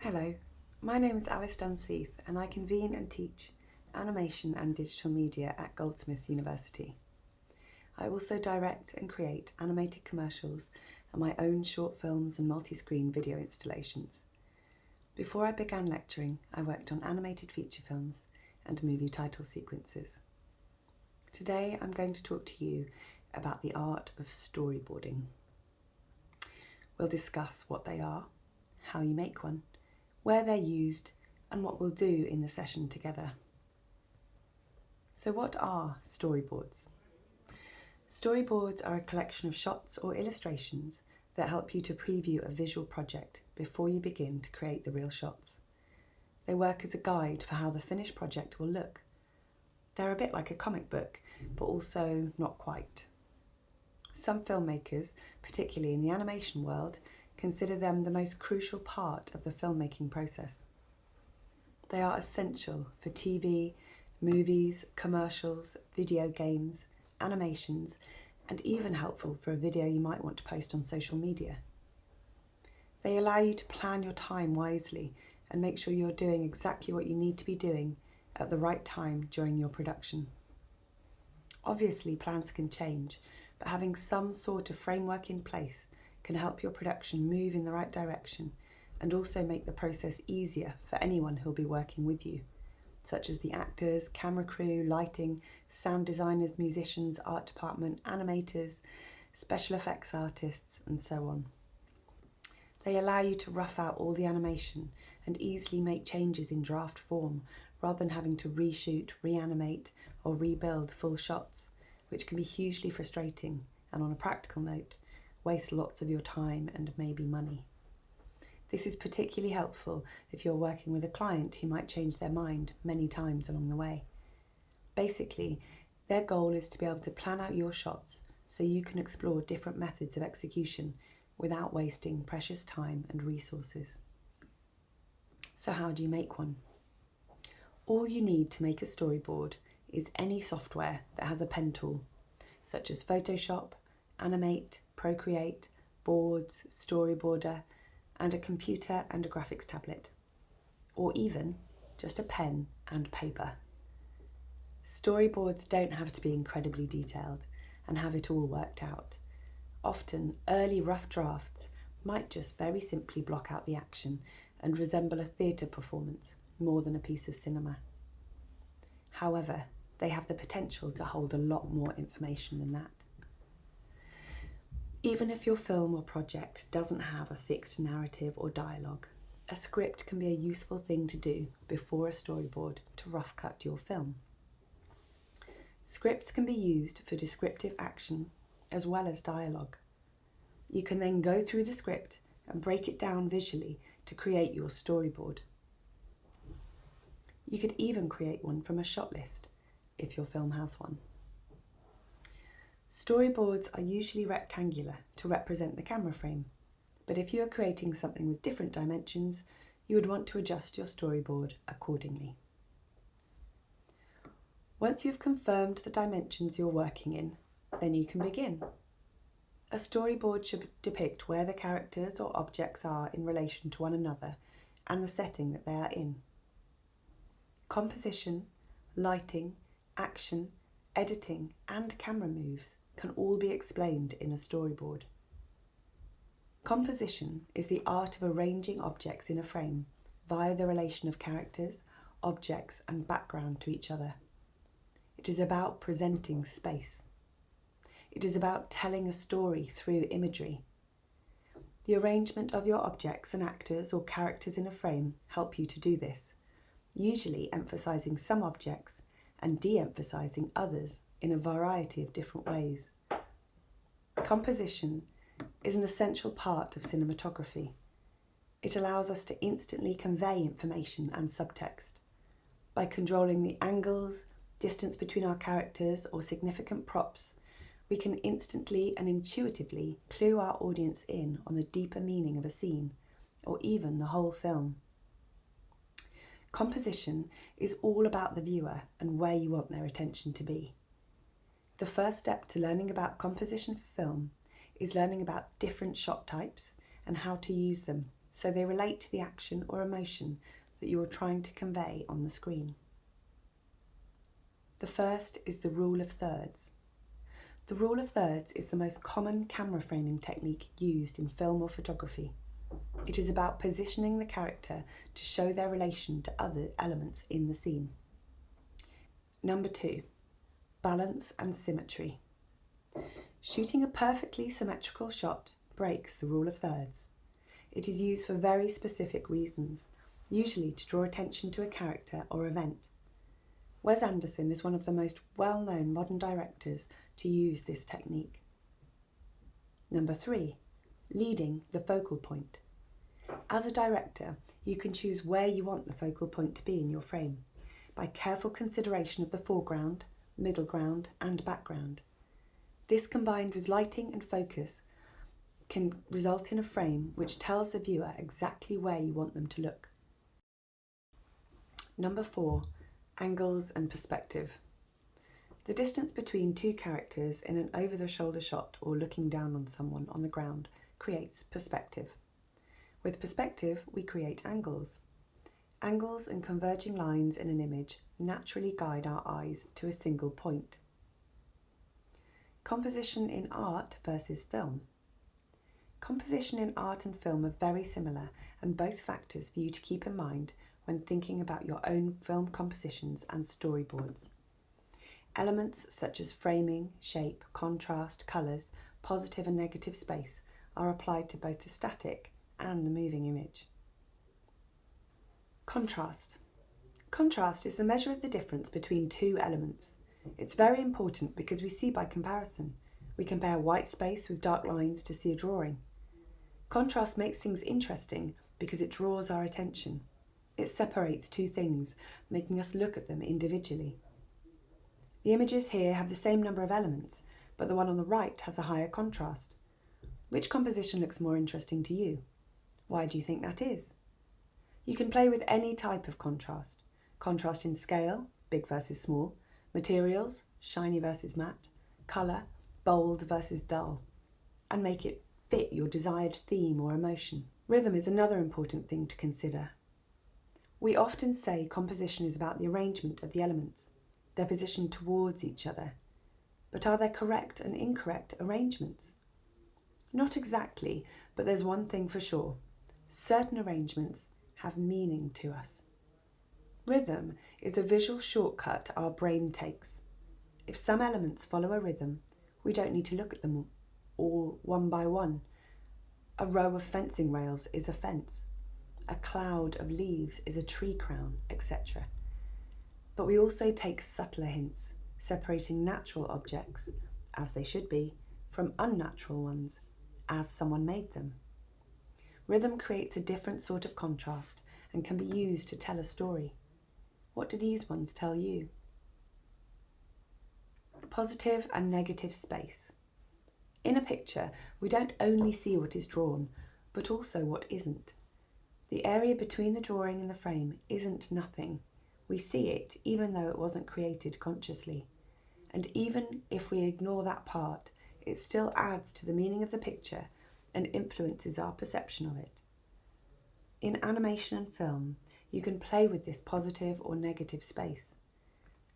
Hello, my name is Alice Dunseath and I convene and teach animation and digital media at Goldsmiths University. I also direct and create animated commercials and my own short films and multiscreen video installations. Before I began lecturing, I worked on animated feature films and movie title sequences. Today I'm going to talk to you about the art of storyboarding. We'll discuss what they are, how you make one, where they're used, and what we'll do in the session together. So what are storyboards? Storyboards are a collection of shots or illustrations that help you to preview a visual project before you begin to create the real shots. They work as a guide for how the finished project will look. They're a bit like a comic book, but also not quite. Some filmmakers, particularly in the animation world, consider them the most crucial part of the filmmaking process. They are essential for TV, movies, commercials, video games, animations, and even helpful for a video you might want to post on social media. They allow you to plan your time wisely and make sure you're doing exactly what you need to be doing at the right time during your production. Obviously, plans can change, but having some sort of framework in place can help your production move in the right direction and also make the process easier for anyone who'll be working with you, such as the actors, camera crew, lighting, sound designers, musicians, art department, animators, special effects artists, and so on. They allow you to rough out all the animation and easily make changes in draft form rather than having to reshoot, reanimate, or rebuild full shots, which can be hugely frustrating and, on a practical note, waste lots of your time and maybe money. This is particularly helpful if you're working with a client who might change their mind many times along the way. Basically, their goal is to be able to plan out your shots so you can explore different methods of execution without wasting precious time and resources. So how do you make one? All you need to make a storyboard is any software that has a pen tool, such as Photoshop, Animate, Procreate, Boards, Storyboarder, and a computer and a graphics tablet, or even just a pen and paper. Storyboards don't have to be incredibly detailed and have it all worked out. Often, early rough drafts might just very simply block out the action and resemble a theatre performance more than a piece of cinema. However, they have the potential to hold a lot more information than that. Even if your film or project doesn't have a fixed narrative or dialogue, a script can be a useful thing to do before a storyboard to rough cut your film. Scripts can be used for descriptive action as well as dialogue. You can then go through the script and break it down visually to create your storyboard. You could even create one from a shot list if your film has one. Storyboards are usually rectangular to represent the camera frame, but if you are creating something with different dimensions, you would want to adjust your storyboard accordingly. Once you've confirmed the dimensions you're working in, then you can begin. A storyboard should depict where the characters or objects are in relation to one another and the setting that they are in. Composition, lighting, action, editing, and camera moves can all be explained in a storyboard. Composition is the art of arranging objects in a frame via the relation of characters, objects, and background to each other. It is about presenting space. It is about telling a story through imagery. The arrangement of your objects and actors or characters in a frame help you to do this, usually emphasizing some objects and de-emphasizing others in a variety of different ways. Composition is an essential part of cinematography. It allows us to instantly convey information and subtext. By controlling the angles, distance between our characters, or significant props, we can instantly and intuitively clue our audience in on the deeper meaning of a scene, or even the whole film. Composition is all about the viewer and where you want their attention to be. The first step to learning about composition for film is learning about different shot types and how to use them so they relate to the action or emotion that you're trying to convey on the screen. The first is the rule of thirds. The rule of thirds is the most common camera framing technique used in film or photography. It is about positioning the character to show their relation to other elements in the scene. Number 2, balance and symmetry. Shooting a perfectly symmetrical shot breaks the rule of thirds. It is used for very specific reasons, usually to draw attention to a character or event. Wes Anderson is one of the most well-known modern directors to use this technique. Number 3, leading the focal point. As a director, you can choose where you want the focal point to be in your frame, by careful consideration of the foreground, middle ground, and background. This, combined with lighting and focus, can result in a frame which tells the viewer exactly where you want them to look. Number 4, angles and perspective. The distance between two characters in an over-the-shoulder shot or looking down on someone on the ground creates perspective. With perspective, we create angles. Angles and converging lines in an image naturally guide our eyes to a single point. Composition in art versus film. Composition in art and film are very similar, and both factors for you to keep in mind when thinking about your own film compositions and storyboards. Elements such as framing, shape, contrast, colours, positive and negative space are applied to both the static and the moving image. Contrast. Contrast is the measure of the difference between two elements. It's very important because we see by comparison. We compare white space with dark lines to see a drawing. Contrast makes things interesting because it draws our attention. It separates two things, making us look at them individually. The images here have the same number of elements, but the one on the right has a higher contrast. Which composition looks more interesting to you? Why do you think that is? You can play with any type of contrast. Contrast in scale, big versus small, materials, shiny versus matte, colour, bold versus dull, and make it fit your desired theme or emotion. Rhythm is another important thing to consider. We often say composition is about the arrangement of the elements, their position towards each other. But are there correct and incorrect arrangements? Not exactly, but there's one thing for sure. Certain arrangements have meaning to us. Rhythm is a visual shortcut our brain takes. If some elements follow a rhythm, we don't need to look at them all one by one. A row of fencing rails is a fence. A cloud of leaves is a tree crown, etc. But we also take subtler hints, separating natural objects, as they should be, from unnatural ones, as someone made them. Rhythm creates a different sort of contrast and can be used to tell a story. What do these ones tell you? Positive and negative space. In a picture, we don't only see what is drawn, but also what isn't. The area between the drawing and the frame isn't nothing. We see it even though it wasn't created consciously. And even if we ignore that part, it still adds to the meaning of the picture and influences our perception of it. In animation and film, you can play with this positive or negative space.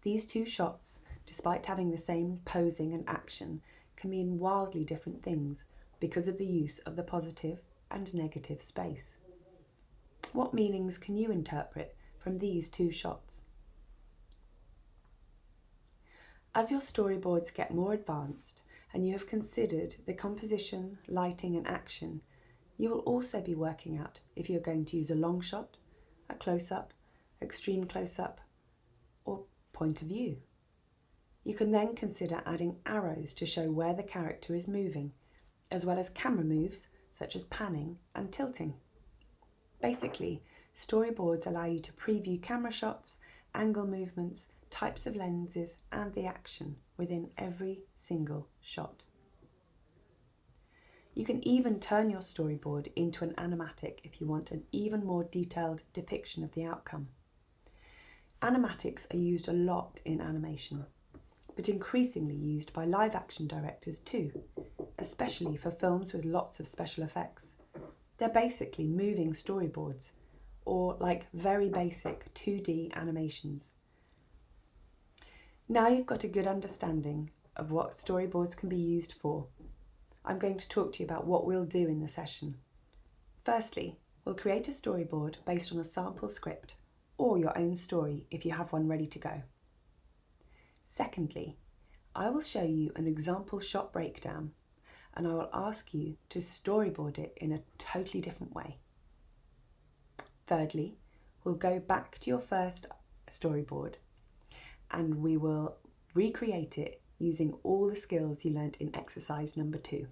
These two shots, despite having the same posing and action, can mean wildly different things because of the use of the positive and negative space. What meanings can you interpret from these two shots? As your storyboards get more advanced and you have considered the composition, lighting and action, you will also be working out if you're going to use a long shot, a close-up, extreme close-up, or point of view. You can then consider adding arrows to show where the character is moving, as well as camera moves such as panning and tilting. Basically, storyboards allow you to preview camera shots, angle movements, types of lenses, and the action within every single shot. You can even turn your storyboard into an animatic if you want an even more detailed depiction of the outcome. Animatics are used a lot in animation, but increasingly used by live action directors too, especially for films with lots of special effects. They're basically moving storyboards, or like very basic 2D animations. Now you've got a good understanding of what storyboards can be used for, I'm going to talk to you about what we'll do in the session. Firstly, we'll create a storyboard based on a sample script or your own story if you have one ready to go. Secondly, I will show you an example shot breakdown and I will ask you to storyboard it in a totally different way. Thirdly, we'll go back to your first storyboard and we will recreate it using all the skills you learnt in exercise number 2.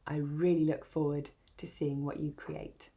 I really look forward to seeing what you create.